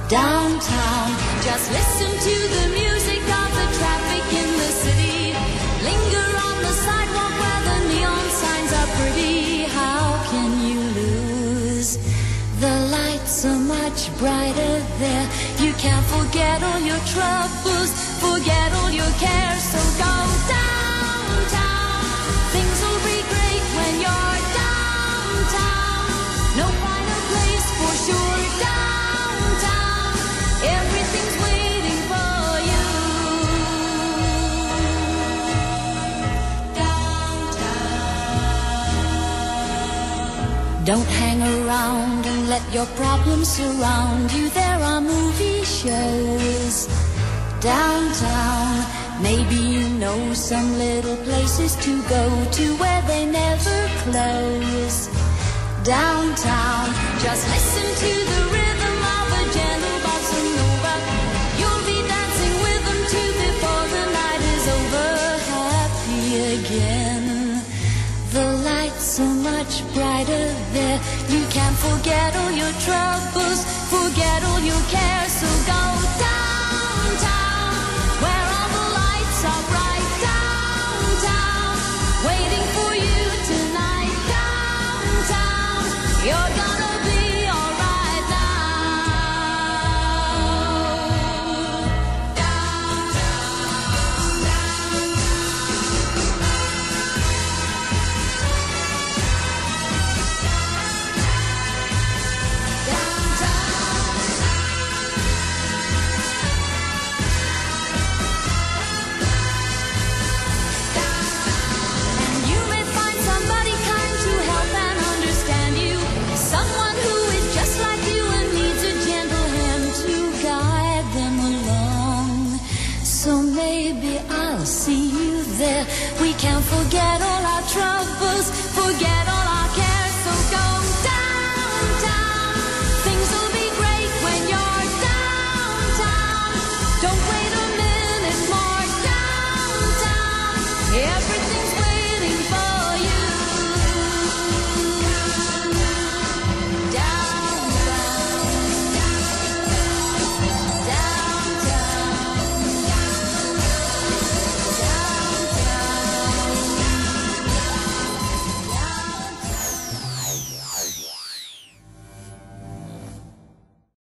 downtown. Just listen to the music of the traffic in the city. Linger on the sidewalk where the neon signs are pretty. How can you lose? The lights are much brighter there. You can't forget all your troubles, forget all your cares. So go downtown. Things will be great when you're downtown. No finer place for sure. Downtown, everything's waiting for you. Downtown. Don't hang around and let your problems surround you. There are movie shows downtown. Maybe you know some little places to go to where they never close. Downtown, just listen to the rhythm of a gentle bossa nova. You'll be dancing with them too before the night is over. Happy again. The lights are much brighter there. You can't forget all your troubles, forget all your cares. So go downtown, where all the lights are bright. Downtown, waiting for you tonight. Downtown, you're gonna be alright now. Downtown, and you may find somebody kind to help and understand you. Someone who is just like you and needs a gentle hand to guide them along. So maybe I'll see you there. We can't forget all our troubles, forget all